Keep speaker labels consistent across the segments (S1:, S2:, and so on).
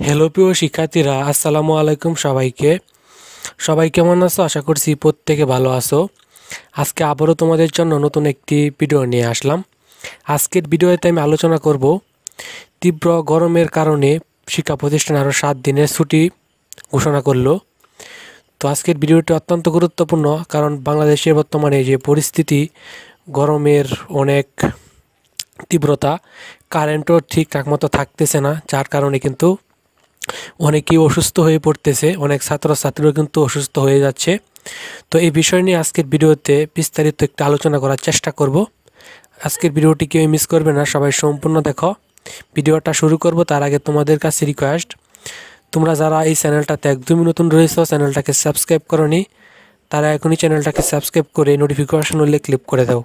S1: Hello প্রিয় শিক্ষার্থীরা, আসসালামু আলাইকুম সবাইকে। সবাই কেমন আছো? আশা করছি প্রত্যেকে ভালো আছো। আজকে আবারও তোমাদের জন্য নতুন একটি ভিডিও নিয়ে আসলাম। আজকের ভিডিওতে আমি আলোচনা করব তীব্র গরমের কারণে শিক্ষা প্রতিষ্ঠান আরও 7 দিনের ছুটি ঘোষণা করলো। তো আজকের ভিডিওটি অত্যন্ত গুরুত্বপূর্ণ, কারণ বাংলাদেশের বর্তমানে যে পরিস্থিতি, গরমের অনেক তীব্রতা, কারেন্টও ঠিকঠাক মতো থাকতেছে না, যার কারণে কিন্তু অনেকেই অসুস্থ হয়ে পড়তেছে, অনেক ছাত্রছাত্রীও কিন্তু অসুস্থ হয়ে যাচ্ছে। তো এই বিষয় নিয়ে আজকের ভিডিওতে বিস্তারিত একটু আলোচনা করার চেষ্টা করব। আজকের ভিডিওটি কেউ মিস করবে না, সবাই সম্পূর্ণ দেখো। ভিডিওটা শুরু করব তার আগে তোমাদের কাছে রিকোয়েস্ট, তোমরা যারা এই চ্যানেলটাতে একদমই নতুন রয়েছো, চ্যানেলটাকে সাবস্ক্রাইব করোনি, তারা এখনই চ্যানেলটাকে সাবস্ক্রাইব করে নোটিফিকেশন হলে ক্লিক করে দাও।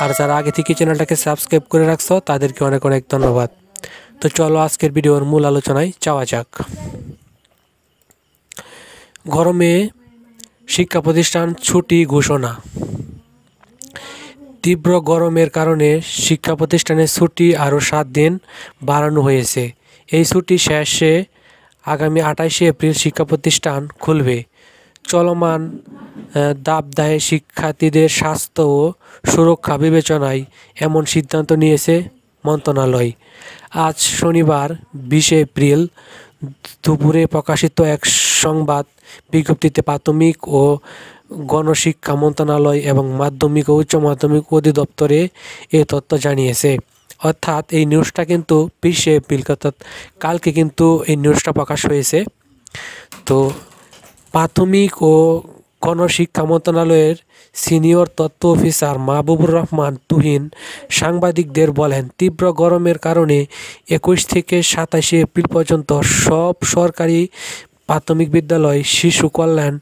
S1: আর যারা আগে থেকে চ্যানেলটাকে সাবস্ক্রাইব করে রাখছো তাদেরকে অনেক অনেক ধন্যবাদ। তো চলো আজকের ভিডিওর মূল আলোচনায় যাওয়া যাক। গরমে শিক্ষা প্রতিষ্ঠান ছুটি ঘোষণা। তীব্র গরমের কারণে শিক্ষা প্রতিষ্ঠানের ছুটি আরও 7 দিন বাড়ানো হয়েছে। এই ছুটি শেষে আগামী 28শে এপ্রিল শিক্ষা প্রতিষ্ঠান খুলবে। চলমান দাবদাহে শিক্ষার্থীদের স্বাস্থ্য ও সুরক্ষা বিবেচনায় এমন সিদ্ধান্ত নিয়েছে মন্ত্রণালয়। আজ শনিবার 20শে এপ্রিল দুপুরে প্রকাশিত এক সংবাদ বিজ্ঞপ্তিতে প্রাথমিক ও গণশিক্ষা মন্ত্রণালয় এবং মাধ্যমিক ও উচ্চ মাধ্যমিক অধিদপ্তরে এ তথ্য জানিয়েছে। অর্থাৎ এই নিউজটা কিন্তু 20শে এপ্রিল, অর্থাৎ কালকে কিন্তু এই নিউজটা প্রকাশ হয়েছে। তো প্রাথমিক ও গণশিক্ষা মন্ত্রণালয়ের সিনিয়র তথ্য অফিসার মাহবুবুর রহমান তুহিন সাংবাদিকদের বলেন, তীব্র গরমের কারণে 21 থেকে 27শে এপ্রিল পর্যন্ত সব সরকারি প্রাথমিক বিদ্যালয়, শিশু কল্যাণ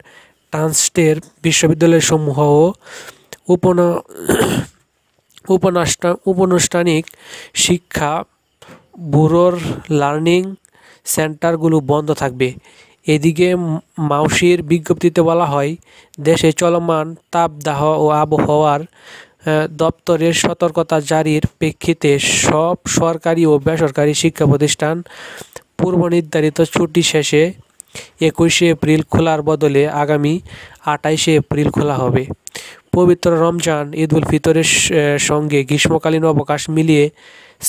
S1: ট্রাস্টের বিশ্ববিদ্যালয়সমূহ ও উপনাষ্ঠানিক শিক্ষা ব্যুরোর লার্নিং সেন্টারগুলো বন্ধ থাকবে। এদিকে মাউসির বিজ্ঞপ্তিতে বলা হয়, দেশে চলমান তাপদাহ ও আবহাওয়ার দপ্তরের সতর্কতা জারির প্রেক্ষিতে সব সরকারি ও বেসরকারি শিক্ষা প্রতিষ্ঠান পূর্বনির্ধারিত ছুটি শেষে 21শে এপ্রিল খোলার বদলে আগামী 28শে এপ্রিল খোলা হবে। পবিত্র রমজান, ঈদ উল ফিতরের সঙ্গে গ্রীষ্মকালীন অবকাশ মিলিয়ে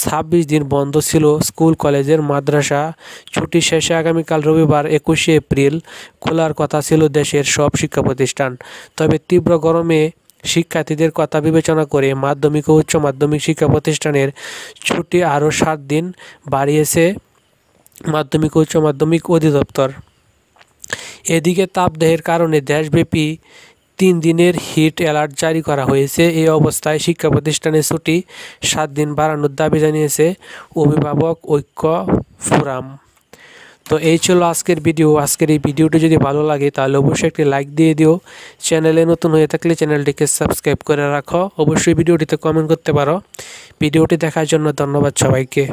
S1: 26 দিন বন্ধ ছিল স্কুল, কলেজের মাদ্রাসা। ছুটি শেষে আগামীকাল রবিবার 21শে এপ্রিল খোলার কথা ছিল দেশের সব শিক্ষা প্রতিষ্ঠান। তবে তীব্র গরমে শিক্ষার্থীদের কথা বিবেচনা করে মাধ্যমিক ও উচ্চ মাধ্যমিক শিক্ষা প্রতিষ্ঠানের ছুটি আরও 7 দিন বাড়িয়েছে মাধ্যমিক ও উচ্চ মাধ্যমিক অধিদপ্তর। এদিকে তাপদাহের কারণে দেশব্যাপী 3 দিনের হিট অ্যালার্ট জারি করা হয়েছে। এই অবস্থায় শিক্ষা প্রতিষ্ঠানের ছুটি 7 দিন বাড়ানোর দাবি জানিয়েছে অভিভাবক ঐক্য ফোরাম। তো এই ছিল আজকের ভিডিও। আজকের এই ভিডিওটি যদি ভালো লাগে তাহলে অবশ্যই একটি লাইক দিয়ে দিও। চ্যানেলে নতুন হয়ে থাকলে চ্যানেলটিকে সাবস্ক্রাইব করে রাখো। অবশ্যই ভিডিওটিতে কমেন্ট করতে পারো। ভিডিওটি দেখার জন্য ধন্যবাদ সবাইকে।